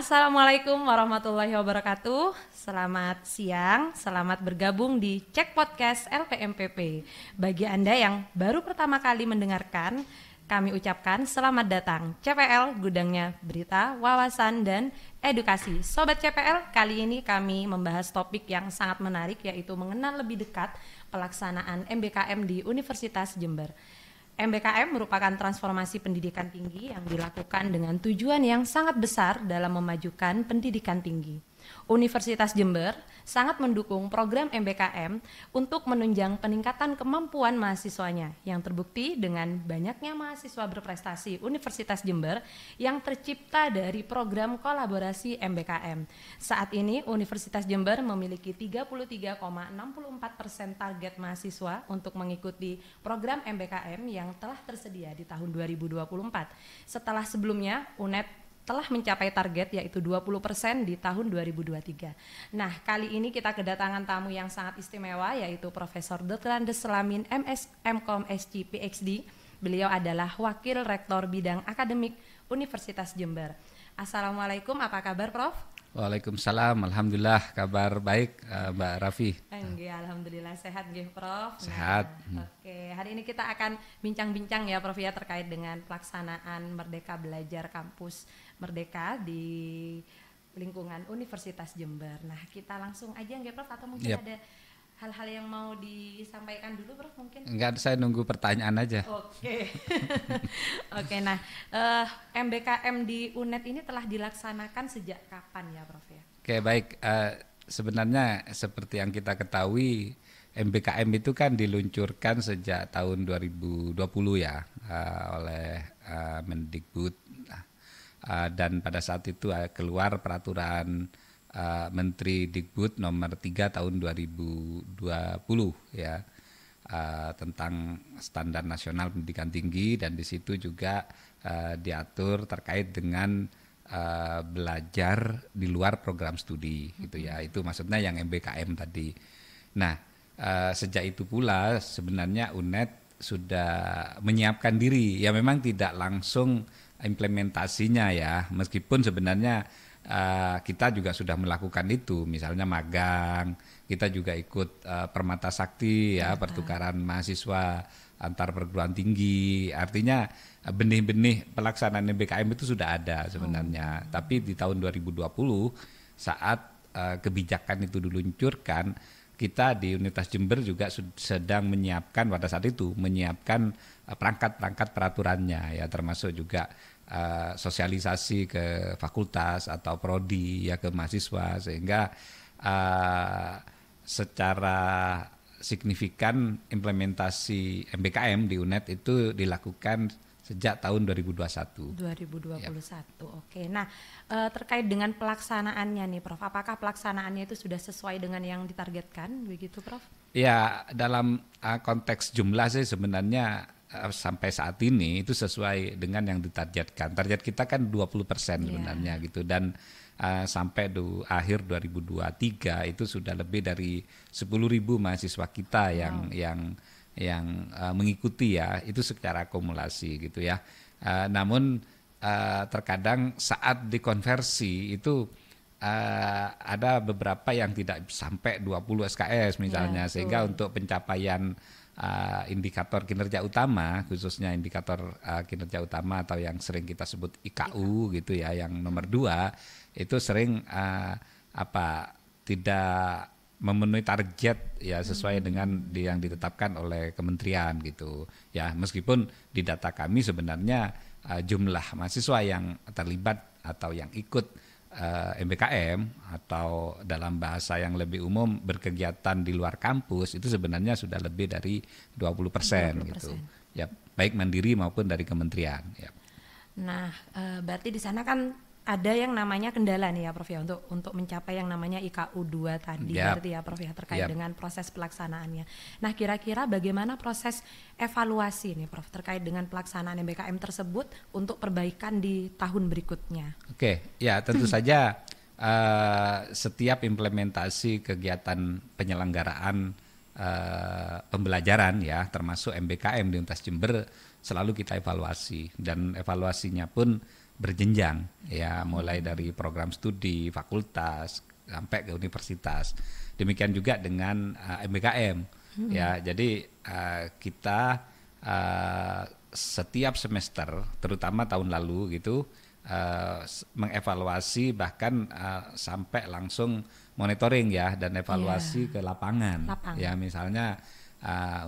Assalamualaikum warahmatullahi wabarakatuh. Selamat siang, selamat bergabung di Cek Podcast LPMPP. Bagi Anda yang baru pertama kali mendengarkan, kami ucapkan selamat datang. CPL, gudangnya berita, wawasan, dan edukasi. Sobat CPL, kali ini kami membahas topik yang sangat menarik, yaitu mengenal lebih dekat pelaksanaan MBKM di Universitas Jember. MBKM merupakan transformasi pendidikan tinggi yang dilakukan dengan tujuan yang sangat besar dalam memajukan pendidikan tinggi. Universitas Jember sangat mendukung program MBKM untuk menunjang peningkatan kemampuan mahasiswanya yang terbukti dengan banyaknya mahasiswa berprestasi Universitas Jember yang tercipta dari program kolaborasi MBKM. Saat ini Universitas Jember memiliki 33,64% target mahasiswa untuk mengikuti program MBKM yang telah tersedia di tahun 2024. Setelah sebelumnya UNED telah mencapai target yaitu 20% di tahun 2023. Nah, kali ini kita kedatangan tamu yang sangat istimewa yaitu Profesor Dr. Andes Selamin MS MCom SC PhD. Beliau adalah Wakil Rektor Bidang Akademik Universitas Jember. Assalamualaikum, apa kabar Prof? Waalaikumsalam, alhamdulillah kabar baik Mbak Raffi. Alhamdulillah sehat nggih Prof. Sehat. Oke, hari ini kita akan bincang-bincang ya Prof ya terkait dengan pelaksanaan Merdeka Belajar Kampus Merdeka di lingkungan Universitas Jember. Nah, kita langsung aja nggih Prof atau mungkin ada hal-hal yang mau disampaikan dulu Prof mungkin? Enggak, saya nunggu pertanyaan aja. Oke. Oke, nah MBKM di UNED ini telah dilaksanakan sejak kapan ya Prof ya? Oke, baik. Sebenarnya seperti yang kita ketahui MBKM itu kan diluncurkan sejak tahun 2020 ya oleh Mendikbud. Dan pada saat itu keluar peraturan Menteri Dikbud nomor 3 tahun 2020 ya tentang standar nasional pendidikan tinggi, dan di situ juga diatur terkait dengan belajar di luar program studi gitu ya. Itu maksudnya yang MBKM tadi. Nah, sejak itu pula sebenarnya UNED sudah menyiapkan diri. Ya memang tidak langsung implementasinya ya, meskipun sebenarnya kita juga sudah melakukan itu, misalnya magang, kita juga ikut Permata Sakti ya, pertukaran mahasiswa antar perguruan tinggi. Artinya benih-benih pelaksanaan MBKM itu sudah ada sebenarnya. Tapi di tahun 2020 saat kebijakan itu diluncurkan, kita di Universitas Jember juga sedang menyiapkan pada saat itu perangkat-perangkat peraturannya ya, termasuk juga sosialisasi ke fakultas atau prodi ya, ke mahasiswa, sehingga secara signifikan implementasi MBKM di UNED itu dilakukan sejak tahun 2021. 2021. Ya. Oke. Nah, terkait dengan pelaksanaannya nih Prof, apakah pelaksanaannya itu sudah sesuai dengan yang ditargetkan begitu Prof? Ya, dalam konteks jumlah sih sebenarnya sampai saat ini itu sesuai dengan yang ditargetkan. Target kita kan 20% sebenarnya gitu, dan sampai akhir 2023 itu sudah lebih dari 10.000 mahasiswa kita yang mengikuti ya, itu secara akumulasi gitu ya. Namun terkadang saat dikonversi itu ada beberapa yang tidak sampai 20 SKS misalnya, sehingga untuk pencapaian indikator kinerja utama, khususnya indikator kinerja utama atau yang sering kita sebut IKU gitu ya, yang nomor 2 itu sering tidak memenuhi target ya, sesuai dengan yang ditetapkan oleh kementerian gitu ya. Meskipun di data kami sebenarnya jumlah mahasiswa yang terlibat atau yang ikut MBKM atau dalam bahasa yang lebih umum berkegiatan di luar kampus itu sebenarnya sudah lebih dari 20% gitu. Ya, baik mandiri maupun dari kementerian ya. Nah, berarti di sana kan ada yang namanya kendala nih ya Prof ya, untuk mencapai yang namanya IKU 2 tadi, berarti ya Prof ya, terkait dengan proses pelaksanaannya. Nah, kira-kira bagaimana proses evaluasi nih Prof terkait dengan pelaksanaan MBKM tersebut untuk perbaikan di tahun berikutnya? Oke, ya tentu saja setiap implementasi kegiatan penyelenggaraan pembelajaran ya, termasuk MBKM di Universitas Jember, selalu kita evaluasi, dan evaluasinya pun berjenjang ya, mulai dari program studi, fakultas sampai ke universitas. Demikian juga dengan MBKM ya. Jadi kita setiap semester, terutama tahun lalu gitu, mengevaluasi bahkan sampai langsung monitoring ya, dan evaluasi ke lapangan. Ya, misalnya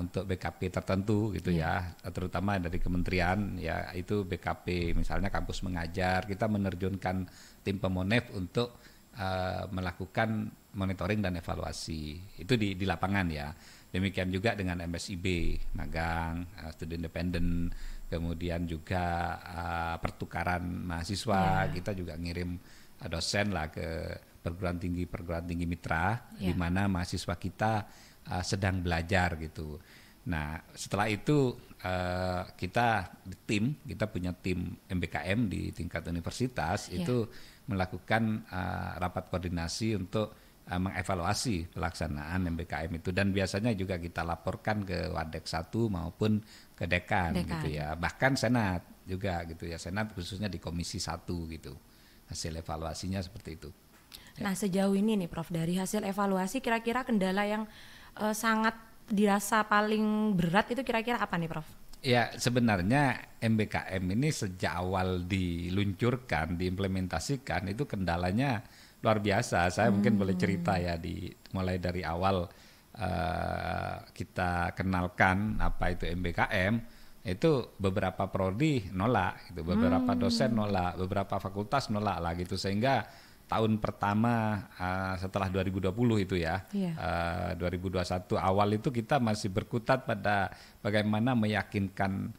untuk BKP tertentu gitu ya, terutama dari kementerian ya, itu BKP misalnya kampus mengajar, kita menerjunkan tim pemonef untuk melakukan monitoring dan evaluasi itu di lapangan ya. Demikian juga dengan MSIB, magang, studi independen, kemudian juga pertukaran mahasiswa, kita juga ngirim dosen lah ke perguruan tinggi mitra, di mana mahasiswa kita sedang belajar gitu. Nah, setelah itu kita punya tim MBKM di tingkat universitas itu melakukan rapat koordinasi untuk mengevaluasi pelaksanaan MBKM itu, dan biasanya juga kita laporkan ke Wadek 1 maupun ke dekan gitu ya. Bahkan Senat juga gitu ya. Senat khususnya di Komisi 1 gitu. Hasil evaluasinya seperti itu. Nah, sejauh ini nih Prof, dari hasil evaluasi kira-kira kendala yang sangat dirasa paling berat itu kira-kira apa nih Prof? Ya, sebenarnya MBKM ini sejak awal diluncurkan, diimplementasikan itu kendalanya luar biasa. Saya mungkin boleh cerita ya, mulai dari awal kita kenalkan apa itu MBKM, itu beberapa prodi nolak gitu, beberapa dosen nolak, beberapa fakultas nolak lah gitu, sehingga tahun pertama setelah 2020 itu ya, 2021 awal itu kita masih berkutat pada bagaimana meyakinkan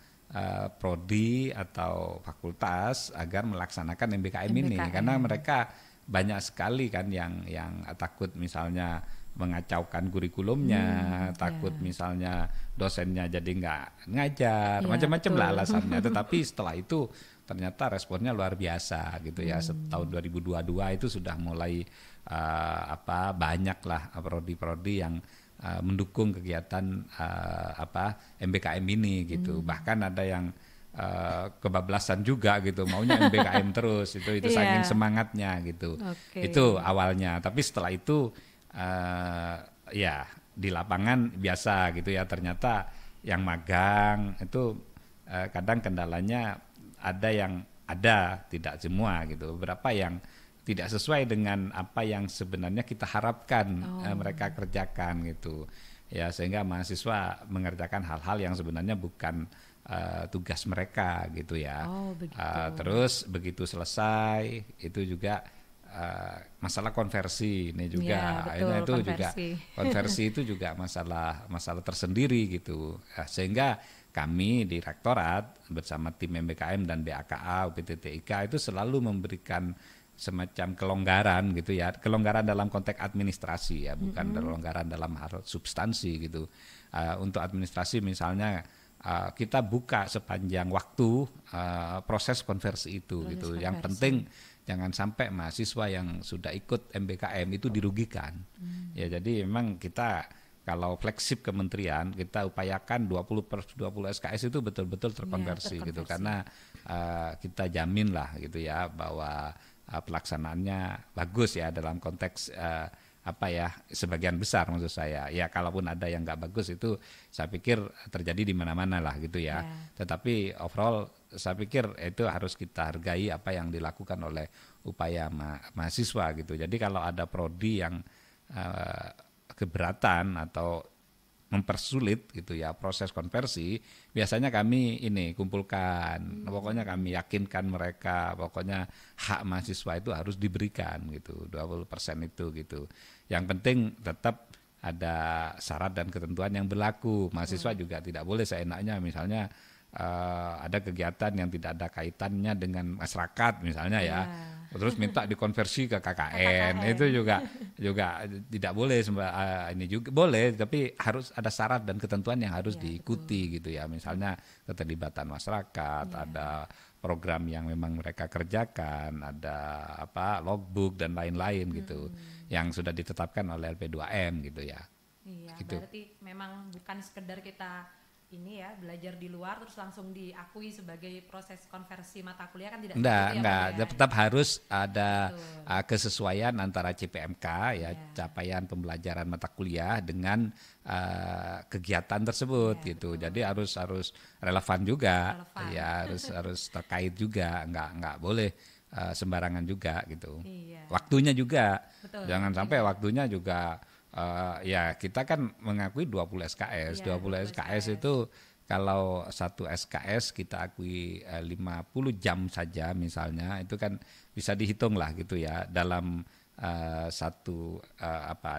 prodi atau fakultas agar melaksanakan MBKM ini, karena mereka banyak sekali kan yang takut misalnya mengacaukan kurikulumnya, takut misalnya dosennya jadi nggak ngajar, macam-macam lah alasannya. Tetapi setelah itu ternyata responnya luar biasa gitu ya. Tahun 2022 itu sudah mulai banyak lah prodi-prodi yang mendukung kegiatan MBKM ini gitu. Bahkan ada yang kebablasan juga gitu, maunya MBKM terus itu saking semangatnya gitu. Itu awalnya, tapi setelah itu ya di lapangan biasa gitu ya, ternyata yang magang itu kadang kendalanya ada tidak semua gitu, beberapa yang tidak sesuai dengan apa yang sebenarnya kita harapkan mereka kerjakan gitu ya, sehingga mahasiswa mengerjakan hal-hal yang sebenarnya bukan tugas mereka gitu ya. Terus begitu selesai itu juga masalah konversi ini juga, akhirnya itu juga konversi itu juga masalah tersendiri gitu. Sehingga kami di Rektorat bersama tim MBKM dan BAKA UPTTIK itu selalu memberikan semacam kelonggaran gitu ya, kelonggaran dalam konteks administrasi ya, bukan kelonggaran dalam hal substansi gitu. Untuk administrasi misalnya kita buka sepanjang waktu proses konversi itu gitu. Yang penting jangan sampai mahasiswa yang sudah ikut MBKM itu dirugikan. Ya, jadi memang kita kalau flagship kementerian kita upayakan 20 SKS itu betul-betul terkonversi gitu, karena kita jamin lah gitu ya bahwa pelaksanaannya bagus ya dalam konteks sebagian besar maksud saya. Ya kalaupun ada yang nggak bagus itu saya pikir terjadi di mana-mana lah gitu ya. Tetapi overall saya pikir itu harus kita hargai apa yang dilakukan oleh upaya mahasiswa gitu. Jadi kalau ada prodi yang keberatan atau mempersulit gitu ya proses konversi, biasanya kami kumpulkan, pokoknya kami yakinkan mereka, pokoknya hak mahasiswa itu harus diberikan gitu, 20% itu gitu. Yang penting tetap ada syarat dan ketentuan yang berlaku. Mahasiswa juga tidak boleh seenaknya misalnya ada kegiatan yang tidak ada kaitannya dengan masyarakat misalnya ya, terus minta dikonversi ke KKN. Itu juga tidak boleh. Ini juga boleh, tapi harus ada syarat dan ketentuan yang harus diikuti gitu ya. Misalnya keterlibatan masyarakat, ada program yang memang mereka kerjakan, ada logbook dan lain-lain gitu, yang sudah ditetapkan oleh LP2M gitu ya. Iya, gitu. Berarti memang bukan sekedar kita ini ya belajar di luar terus langsung diakui sebagai proses konversi mata kuliah kan tidak Enggak, seperti itu ya enggak. Prof ya. Tetap harus ada Betul. kesesuaian antara CPMK ya, Iya. capaian pembelajaran mata kuliah dengan kegiatan tersebut Iya, gitu. betul. Jadi harus relevan juga, Relevan. ya harus terkait juga. Enggak boleh sembarangan juga gitu. Iya. Waktunya juga, Betul. jangan sampai Juga. waktunya juga ya kita kan mengakui 20 SKS. Iya, 20 20 SKS SKS. itu kalau satu SKS kita akui 50 jam saja misalnya, itu kan bisa dihitung lah gitu ya dalam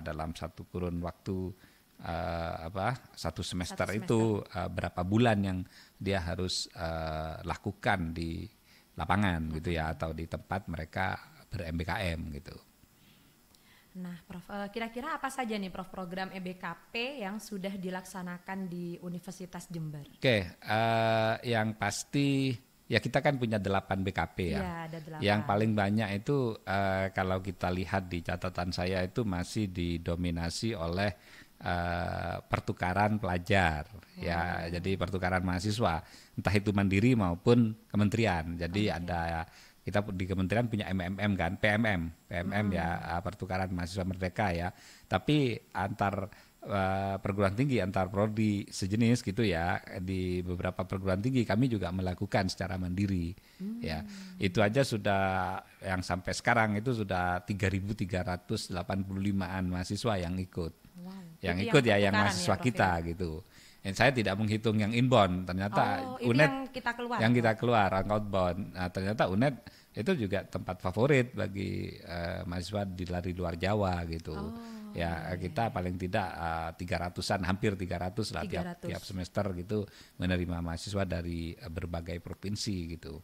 dalam satu kurun waktu satu semester, Satu itu berapa bulan yang dia harus lakukan di lapangan gitu ya, atau di tempat mereka ber-MBKM gitu. Nah, Prof, kira-kira apa saja nih Prof program EBKP yang sudah dilaksanakan di Universitas Jember? Oke, yang pasti ya kita kan punya 8 BKP ya. Iya, ada 8. Yang paling banyak itu kalau kita lihat di catatan saya itu masih didominasi oleh pertukaran pelajar ya. Jadi pertukaran mahasiswa, entah itu mandiri maupun kementerian. Jadi ada kita di kementerian punya MMM kan, PMM ya, pertukaran mahasiswa merdeka ya. Tapi antar perguruan tinggi, antar prodi sejenis gitu ya, di beberapa perguruan tinggi kami juga melakukan secara mandiri ya. Itu aja sudah yang sampai sekarang itu sudah 3.385-an mahasiswa yang ikut. Wow. Yang Itu ikut ya, yang pertukaran mahasiswa Prof, kita gitu. Dan saya tidak menghitung yang inbound, ternyata itu UNED yang kita keluar. yang kita Prof? keluar outbound. Nah, ternyata UNED itu juga tempat favorit bagi mahasiswa dari luar Jawa gitu. Ya, kita paling tidak 300-an, hampir 300 lah 300. tiap semester gitu menerima mahasiswa dari berbagai provinsi gitu.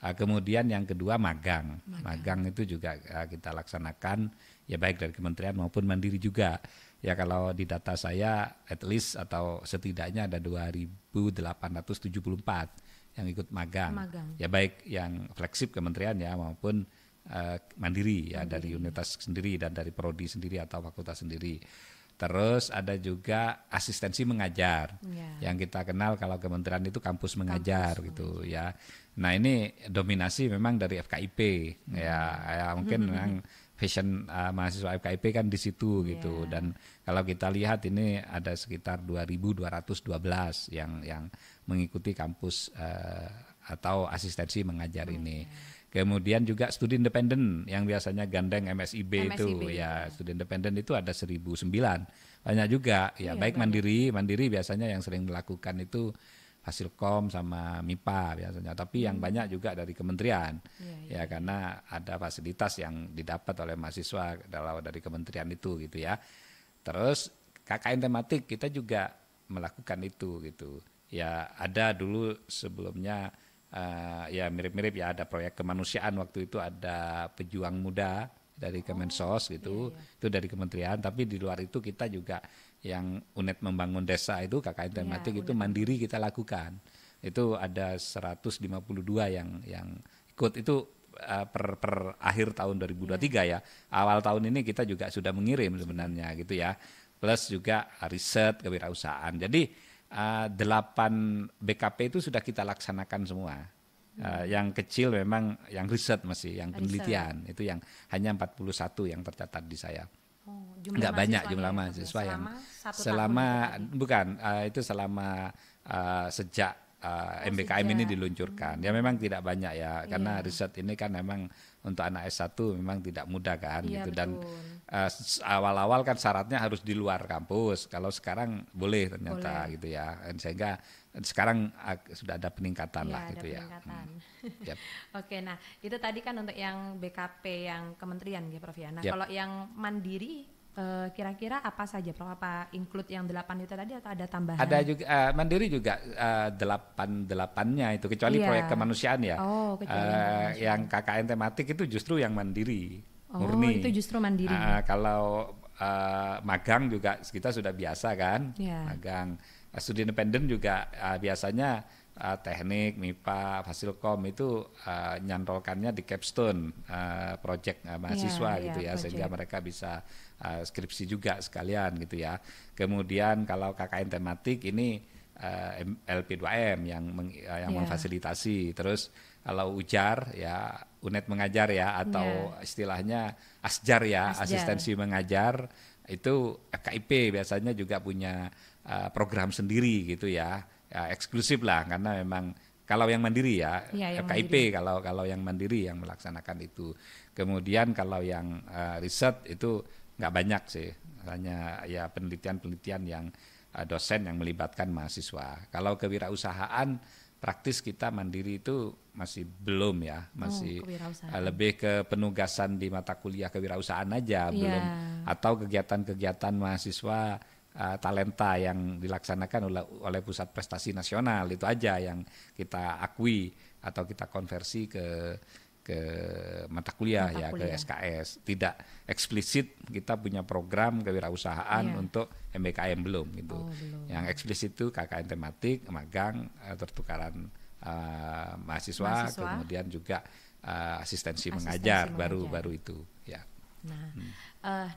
Kemudian yang kedua magang. Magang itu juga kita laksanakan ya, baik dari kementerian maupun mandiri juga. Ya, kalau di data saya at least atau setidaknya ada 2.874 yang ikut magang. Ya, baik yang flagship kementerian ya maupun mandiri ya, dari universitas sendiri dan dari prodi sendiri atau fakultas sendiri. Terus ada juga asistensi mengajar, yang kita kenal kalau kementerian itu kampus mengajar gitu ya. Nah, ini dominasi memang dari FKIP ya mungkin memang fashion mahasiswa FKIP kan di situ gitu. Dan kalau kita lihat ini ada sekitar 2.212 yang mengikuti kampus atau asistensi mengajar ini. Kemudian juga studi independen yang biasanya gandeng MSIB itu ya, studi independen itu ada 1.009. Banyak juga ya, baik banyak. Mandiri biasanya yang sering melakukan itu Fasilkom sama MIPA biasanya, tapi yang banyak juga dari kementerian. Ya, karena ada fasilitas yang didapat oleh mahasiswa dari kementerian itu gitu ya. Terus KKN tematik kita juga melakukan itu gitu. Ya, ada dulu sebelumnya ya mirip-mirip ya, ada proyek kemanusiaan waktu itu, ada pejuang muda dari Kemensos gitu, itu dari kementerian. Tapi di luar itu kita juga yang UNED membangun desa itu KKN tematik itu mandiri kita lakukan. Itu ada 152 yang ikut itu per akhir tahun 2023 ya. Awal tahun ini kita juga sudah mengirim sebenarnya gitu ya. Plus juga riset kewirausahaan. Jadi 8 BKP itu sudah kita laksanakan semua. Yang kecil memang yang riset masih, yang penelitian itu yang hanya 41 yang tercatat di saya. Enggak banyak jumlah mahasiswa yang selama itu selama sejak MBKM ini diluncurkan. Ya memang tidak banyak ya, karena riset ini kan memang untuk anak S1 memang tidak mudah kan gitu. Dan awal-awal kan syaratnya harus di luar kampus. Kalau sekarang boleh ternyata gitu ya. Dan sehingga sekarang sudah ada peningkatan lah gitu ya. Yep. Oke, nah itu tadi kan untuk yang BKP yang kementerian ya Prof ya. Nah, kalau yang mandiri kira-kira apa saja Prof? Apa include yang 8 itu tadi atau ada tambahan? Ada juga mandiri juga 8-8-nya itu, kecuali proyek kemanusiaan ya. Yang KKN tematik itu justru yang mandiri, murni. Itu justru mandiri. Kalau magang juga kita sudah biasa kan, magang. Studi independen juga biasanya teknik, MIPA, Fasilkom itu nyantolkannya di capstone project mahasiswa gitu ya, sehingga mereka bisa skripsi juga sekalian gitu ya. Kemudian kalau KKN tematik ini LP2M yang memfasilitasi. Terus kalau ujar ya UNED mengajar ya, atau istilahnya asjar ya, asistensi mengajar, itu FKIP biasanya juga punya program sendiri gitu ya, eksklusif lah, karena memang kalau yang mandiri ya, FKIP mandiri. Kalau yang mandiri yang melaksanakan itu. Kemudian kalau yang riset itu nggak banyak sih, hanya ya penelitian-penelitian yang dosen yang melibatkan mahasiswa. Kalau kewirausahaan praktis kita mandiri itu masih belum ya, masih lebih ke penugasan di mata kuliah kewirausahaan aja, belum, atau kegiatan-kegiatan mahasiswa talenta yang dilaksanakan oleh Pusat Prestasi Nasional, itu aja yang kita akui atau kita konversi ke mata kuliah ke SKS. Tidak eksplisit kita punya program kewirausahaan untuk MBKM belum gitu. Belum. Yang eksplisit itu KKN tematik, magang, pertukaran mahasiswa, kemudian juga asistensi mengajar baru itu ya.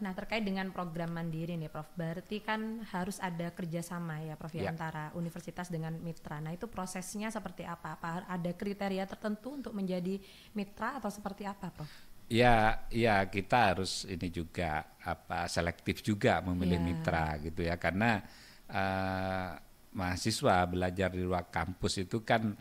Nah, terkait dengan program mandiri nih Prof, berarti kan harus ada kerjasama ya Prof ya, antara universitas dengan mitra. Nah, itu prosesnya seperti apa? Apa ada kriteria tertentu untuk menjadi mitra atau seperti apa Prof? Ya kita harus ini juga selektif juga memilih mitra gitu ya, karena mahasiswa belajar di luar kampus itu kan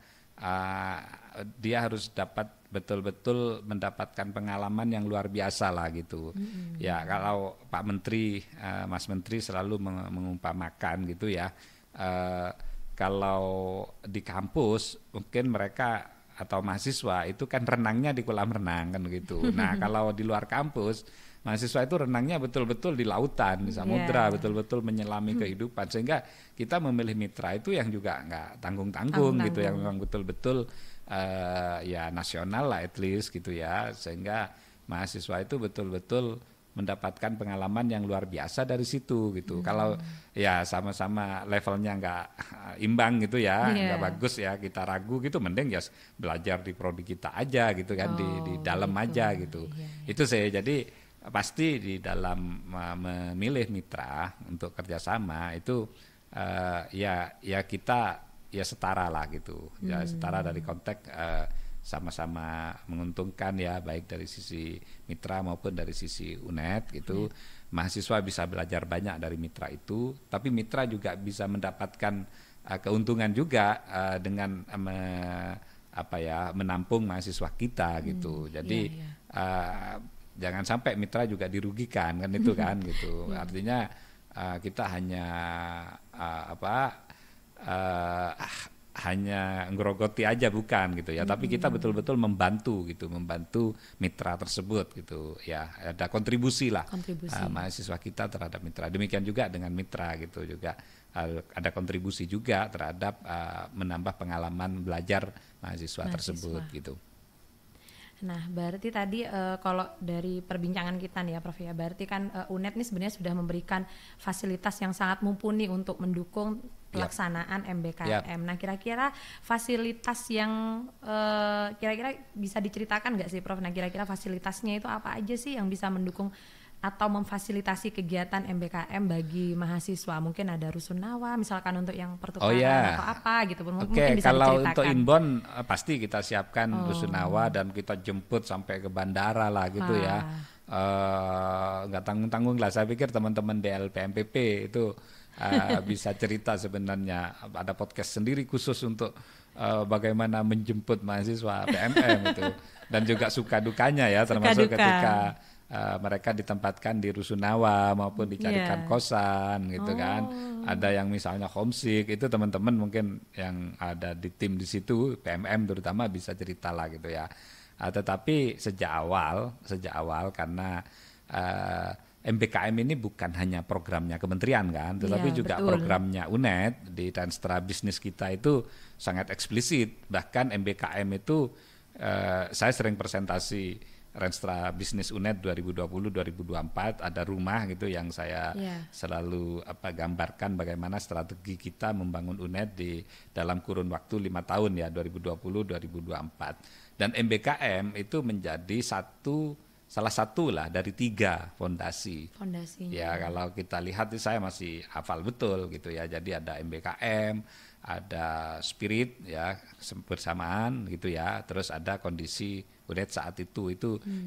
dia harus dapat betul-betul mendapatkan pengalaman yang luar biasa lah gitu. Ya kalau Pak Menteri, Mas Menteri selalu mengumpamakan gitu ya, kalau di kampus mungkin mereka atau mahasiswa itu kan renangnya di kolam renang kan gitu. Nah kalau di luar kampus mahasiswa itu renangnya betul-betul di lautan, di samudra, betul-betul menyelami kehidupan. Sehingga kita memilih mitra itu yang juga nggak tanggung-tanggung gitu, yang memang betul-betul ya nasional lah at least gitu ya. Sehingga mahasiswa itu betul-betul mendapatkan pengalaman yang luar biasa dari situ gitu. Kalau ya sama-sama levelnya nggak imbang gitu ya, nggak bagus ya, kita ragu gitu, mending ya belajar di prodi kita aja gitu kan, di dalam aja gitu. Itu saya jadi pasti di dalam memilih mitra untuk kerjasama itu ya kita ya setara lah gitu, ya setara dari konteks sama-sama menguntungkan ya, baik dari sisi mitra maupun dari sisi UNED gitu. Mahasiswa bisa belajar banyak dari mitra itu, tapi mitra juga bisa mendapatkan keuntungan juga dengan menampung mahasiswa kita gitu. Jadi jangan sampai mitra juga dirugikan kan, itu kan gitu. Artinya kita hanya hanya ngerogoti aja bukan gitu ya, tapi kita betul-betul membantu mitra tersebut gitu ya, ada kontribusi lah mahasiswa kita terhadap mitra. Demikian juga dengan mitra gitu, juga ada kontribusi juga terhadap menambah pengalaman belajar mahasiswa tersebut gitu. Nah, berarti tadi kalau dari perbincangan kita nih ya Prof ya, berarti kan UNED ini sebenarnya sudah memberikan fasilitas yang sangat mumpuni untuk mendukung pelaksanaan MBKM. Nah, kira-kira fasilitas yang kira-kira bisa diceritakan nggak sih Prof? Nah, kira-kira fasilitasnya itu apa aja sih yang bisa mendukung atau memfasilitasi kegiatan MBKM bagi mahasiswa? Mungkin ada rusunawa misalkan untuk yang pertukaran atau apa gitu. Mungkin bisa kalau diceritakan. untuk inbound pasti kita siapkan rusunawa dan kita jemput sampai ke bandara lah gitu ya. Nggak tanggung-tanggung lah. Saya pikir teman-teman DLPMPP itu bisa cerita sebenarnya. Ada podcast sendiri khusus untuk bagaimana menjemput mahasiswa PMM itu. Dan juga suka dukanya ya, termasuk ketika mereka ditempatkan di rusunawa maupun dicarikan kosan gitu kan. Ada yang misalnya homesick, itu teman-teman mungkin yang ada di tim di situ PMM terutama bisa cerita lah gitu ya. Tetapi sejak awal karena MBKM ini bukan hanya programnya kementerian kan, tetapi juga programnya UNED di Transtra Bisnis kita itu sangat eksplisit. Bahkan MBKM itu saya sering presentasi Renstra Bisnis UNED 2020-2024, ada rumah gitu yang saya selalu gambarkan bagaimana strategi kita membangun UNED di dalam kurun waktu 5 tahun ya, 2020-2024. Dan MBKM itu menjadi satu salah satu lah dari 3 fondasinya. Ya kalau kita lihat saya masih hafal betul gitu ya. Jadi ada MBKM, ada spirit ya bersamaan gitu ya. Terus ada kondisi UNED saat itu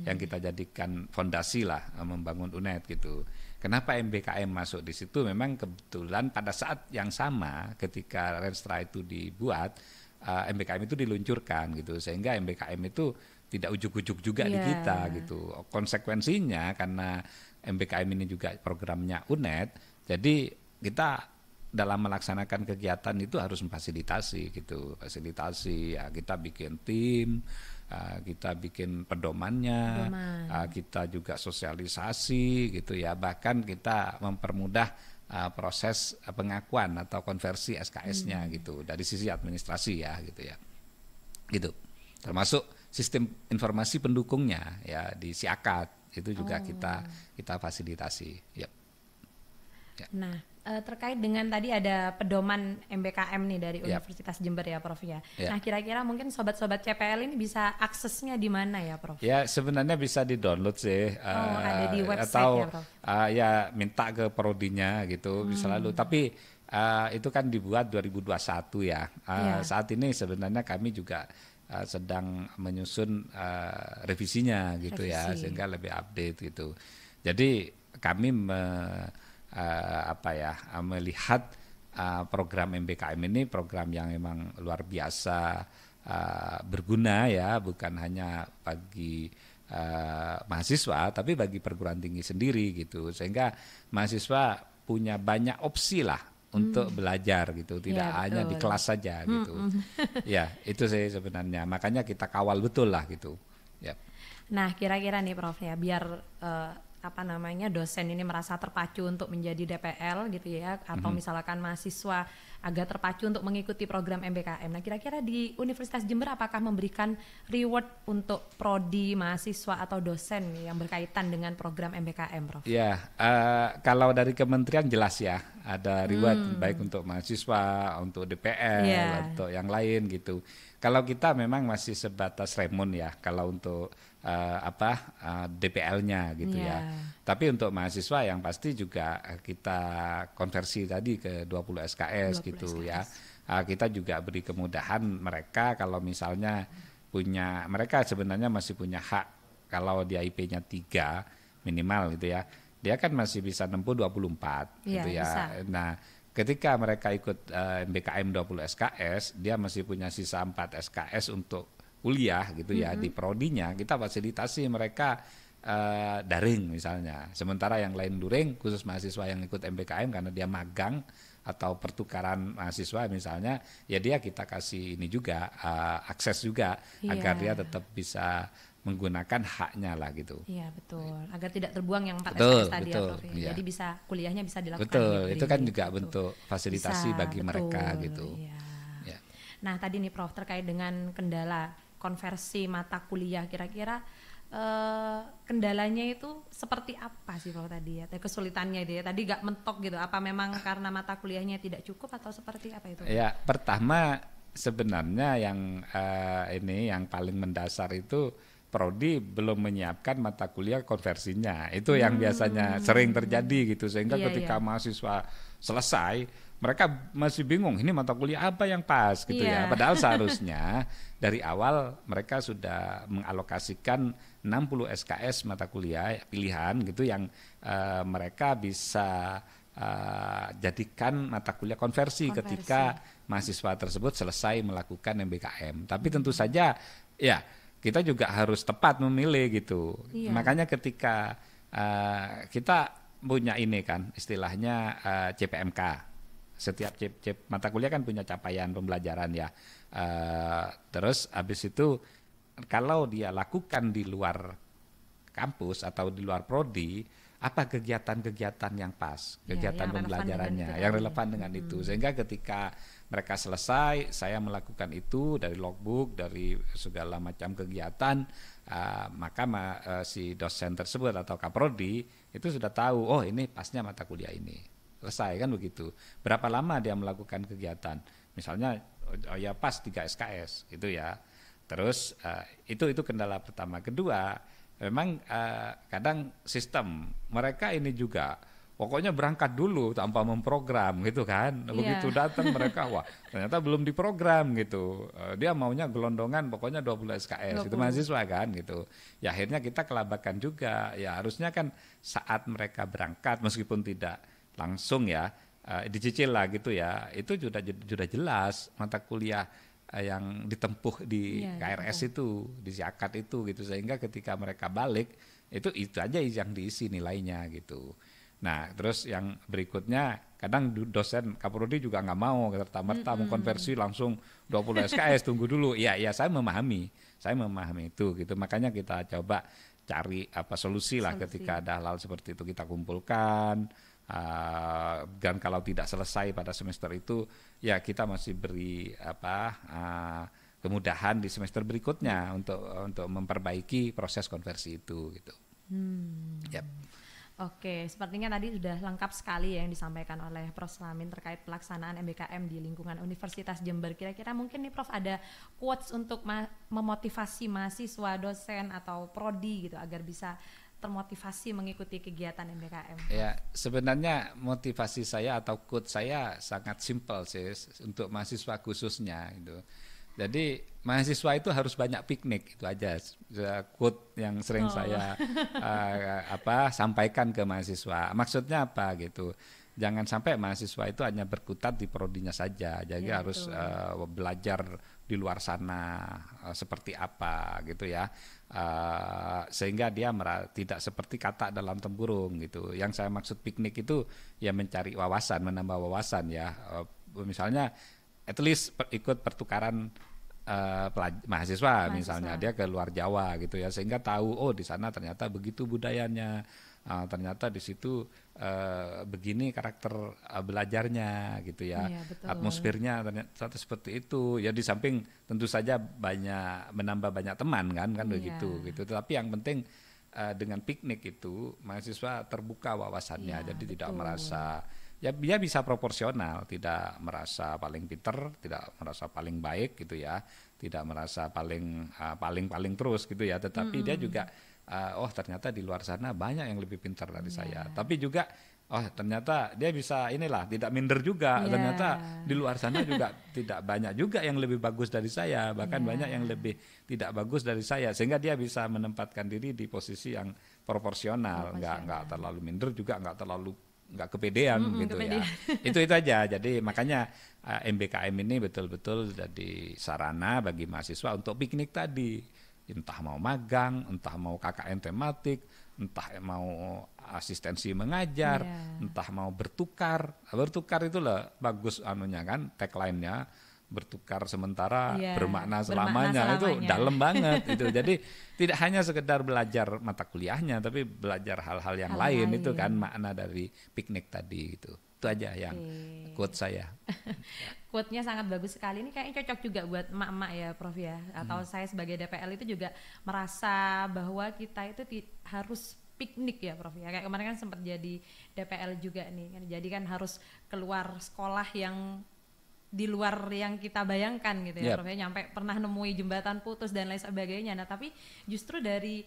yang kita jadikan fondasi lah membangun UNED gitu. Kenapa MBKM masuk di situ? Memang kebetulan pada saat yang sama ketika Renstra itu dibuat, MBKM itu diluncurkan gitu, sehingga MBKM itu tidak ujuk-ujuk juga di kita gitu. Konsekuensinya karena MBKM ini juga programnya UNED, jadi kita dalam melaksanakan kegiatan itu harus memfasilitasi gitu, ya kita bikin tim, kita bikin pedomannya, kita juga sosialisasi gitu ya, bahkan kita mempermudah proses pengakuan atau konversi SKS-nya gitu dari sisi administrasi ya gitu ya, gitu. Termasuk sistem informasi pendukungnya ya di Siakat itu juga kita fasilitasi. Yep. Ya. Nah, terkait dengan tadi ada pedoman MBKM nih dari Universitas Jember ya Prof ya. Nah, kira-kira mungkin sobat-sobat CPL ini bisa aksesnya di mana ya Prof? Ya, sebenarnya bisa di-download sih. Ada di website atau, ya Prof? Ya minta ke prodinya gitu bisa lalu. Tapi itu kan dibuat 2021 ya. Saat ini sebenarnya kami juga sedang menyusun revisinya gitu ya, sehingga lebih update gitu. Jadi kami melihat program MBKM ini program yang memang luar biasa berguna ya, bukan hanya bagi mahasiswa tapi bagi perguruan tinggi sendiri gitu, sehingga mahasiswa punya banyak opsi lah untuk belajar gitu, tidak hanya di kelas saja gitu. Ya, itu sih sebenarnya. Makanya kita kawal betul lah gitu. Yep. Nah, kira-kira nih Prof ya, biar dosen ini merasa terpacu untuk menjadi DPL gitu ya, atau misalkan mahasiswa agak terpacu untuk mengikuti program MBKM. Nah, kira-kira di Universitas Jember apakah memberikan reward untuk prodi mahasiswa atau dosen yang berkaitan dengan program MBKM, Prof? Ya, kalau dari kementerian jelas ya, ada reward baik untuk mahasiswa, untuk DPL, untuk yang lain gitu. Kalau kita memang masih sebatas remon ya, kalau untuk DPL-nya gitu ya. Tapi untuk mahasiswa yang pasti juga kita konversi tadi ke 20 SKS gitu ya. Kita juga beri kemudahan mereka kalau misalnya mereka sebenarnya masih punya hak kalau dia IP-nya 3 minimal gitu ya. Dia kan masih bisa nempuh 24 gitu ya. Bisa. Nah, ketika mereka ikut MBKM 20 SKS, dia masih punya sisa 4 SKS untuk kuliah gitu ya, di prodinya kita fasilitasi mereka daring misalnya. Sementara yang lain luring, khusus mahasiswa yang ikut MBKM karena dia magang atau pertukaran mahasiswa misalnya, ya dia kita kasih ini juga akses juga agar dia tetap bisa menggunakan haknya lah gitu. Iya betul, agar tidak terbuang yang 4 SKS tadi ya Prof. Ya. Jadi bisa kuliahnya bisa dilakukan. Betul, itu kan juga bentuk fasilitasi bagi mereka gitu. Iya. Ya. Nah tadi nih Prof, terkait dengan kendala konversi mata kuliah, kira-kira kendalanya itu seperti apa sih Prof tadi ya? Kesulitannya dia tadi gak mentok gitu. Apa memang karena mata kuliahnya tidak cukup atau seperti apa itu? Ya, pertama sebenarnya yang paling mendasar itu prodi belum menyiapkan mata kuliah konversinya. Itu yang biasanya sering terjadi gitu, sehingga ketika mahasiswa selesai mereka masih bingung ini mata kuliah apa yang pas gitu ya. Padahal seharusnya dari awal mereka sudah mengalokasikan 60 SKS mata kuliah pilihan gitu yang mereka bisa jadikan mata kuliah konversi ketika mahasiswa tersebut selesai melakukan MBKM. Tapi tentu saja ya kita juga harus tepat memilih gitu. Makanya ketika kita punya ini kan istilahnya CPMK. Setiap mata kuliah kan punya capaian pembelajaran ya. Terus habis itu kalau dia lakukan di luar kampus atau di luar prodi, apa kegiatan-kegiatan yang pas, kegiatan pembelajarannya yang relevan dengan itu, sehingga ketika mereka selesai, saya melakukan itu dari logbook, dari segala macam kegiatan, maka si dosen tersebut atau kaprodi itu sudah tahu, oh ini pasnya mata kuliah ini, selesai kan begitu. Berapa lama dia melakukan kegiatan, misalnya ya pas 3 SKS gitu ya. Terus itu kendala pertama. Kedua, memang kadang sistem mereka ini juga pokoknya berangkat dulu tanpa memprogram gitu kan. Begitu datang mereka, wah ternyata belum diprogram gitu. Dia maunya gelondongan pokoknya 20 SKS. 20. Itu mahasiswa kan gitu. Ya akhirnya kita kelabakan juga. Ya harusnya kan saat mereka berangkat meskipun tidak langsung ya, dicicil lah gitu ya. Itu sudah jelas mata kuliah yang ditempuh di KRS itu, di Siakat itu gitu. Sehingga ketika mereka balik itu aja yang diisi nilainya gitu. Nah, terus yang berikutnya kadang dosen Kaprodi juga nggak mau serta-merta mengkonversi langsung 20 SKS, tunggu dulu. Ya, saya memahami itu gitu. Makanya kita coba cari solusi lah ketika ada hal seperti itu kita kumpulkan. Dan kalau tidak selesai pada semester itu, ya kita masih beri kemudahan di semester berikutnya untuk memperbaiki proses konversi itu gitu. Yep. Oke, sepertinya tadi sudah lengkap sekali ya yang disampaikan oleh Prof. Slamin terkait pelaksanaan MBKM di lingkungan Universitas Jember. Kira-kira mungkin nih Prof ada quotes untuk memotivasi mahasiswa, dosen atau prodi gitu agar bisa termotivasi mengikuti kegiatan MBKM. Ya, sebenarnya motivasi saya atau quote saya sangat simpel sih untuk mahasiswa khususnya gitu. Jadi mahasiswa itu harus banyak piknik, itu aja quote yang sering saya sampaikan ke mahasiswa. Maksudnya apa gitu? Jangan sampai mahasiswa itu hanya berkutat di prodinya saja. Jadi harus belajar di luar sana seperti apa gitu ya. Sehingga dia tidak seperti kata dalam tempurung gitu. Yang saya maksud piknik itu ya mencari wawasan, menambah wawasan ya. Misalnya at least ikut pertukaran mahasiswa misalnya dia ke luar Jawa gitu ya, sehingga tahu di sana ternyata begitu budayanya, ternyata di situ begini karakter belajarnya gitu ya, atmosfernya ternyata seperti itu ya. Di samping tentu saja menambah banyak teman kan begitu gitu. Tapi yang penting dengan piknik itu mahasiswa terbuka wawasannya, jadi tidak merasa ya dia bisa proporsional, tidak merasa paling pinter, tidak merasa paling baik gitu ya, tidak merasa paling terus gitu ya, tetapi dia juga ternyata di luar sana banyak yang lebih pintar dari saya, tapi juga ternyata dia bisa tidak minder juga, ternyata di luar sana juga tidak banyak juga yang lebih bagus dari saya, bahkan banyak yang lebih tidak bagus dari saya, sehingga dia bisa menempatkan diri di posisi yang proporsional. Nggak terlalu minder juga nggak kepedean gitu ya. Itu aja. Jadi makanya MBKM ini betul-betul jadi sarana bagi mahasiswa untuk piknik tadi. Entah mau magang, entah mau KKN tematik, entah mau asistensi mengajar, entah mau bertukar. Bertukar itu lah bagus kan tagline-nya. Bertukar sementara bermakna selamanya. Itu dalam banget itu. Jadi tidak hanya sekedar belajar mata kuliahnya, tapi belajar hal-hal yang lain. Itu kan makna dari piknik tadi gitu. Itu aja yang quote saya. Quote-nya sangat bagus sekali. Ini kayaknya cocok juga buat emak-emak ya Prof ya. Atau saya sebagai DPL itu juga merasa bahwa kita itu harus piknik ya Prof ya. Kayak kemarin kan sempat jadi DPL juga nih. Jadi kan harus keluar sekolah yang di luar yang kita bayangkan gitu ya Prof ya, nyampe pernah nemui jembatan putus dan lain sebagainya. Nah tapi justru dari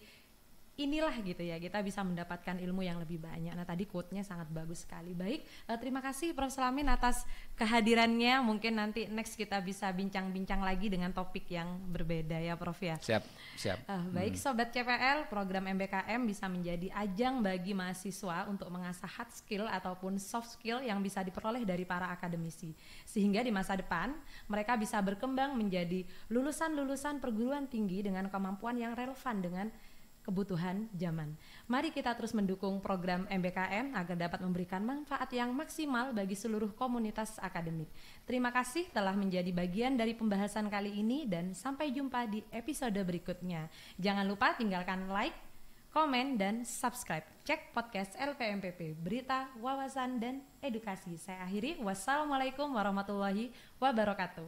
inilah gitu ya kita bisa mendapatkan ilmu yang lebih banyak. Nah tadi quote-nya sangat bagus sekali. Baik, terima kasih Prof Slamin atas kehadirannya. Mungkin nanti next kita bisa bincang-bincang lagi dengan topik yang berbeda ya Prof ya. Siap. Baik Sobat CPL, program MBKM bisa menjadi ajang bagi mahasiswa untuk mengasah hard skill ataupun soft skill yang bisa diperoleh dari para akademisi. Sehingga di masa depan mereka bisa berkembang menjadi lulusan-lulusan perguruan tinggi dengan kemampuan yang relevan dengan kebutuhan zaman. Mari kita terus mendukung program MBKM agar dapat memberikan manfaat yang maksimal bagi seluruh komunitas akademik. Terima kasih telah menjadi bagian dari pembahasan kali ini dan sampai jumpa di episode berikutnya. Jangan lupa tinggalkan like, komen, dan subscribe. Cek podcast LPMPP, berita, wawasan, dan edukasi. Saya akhiri. Wassalamualaikum warahmatullahi wabarakatuh.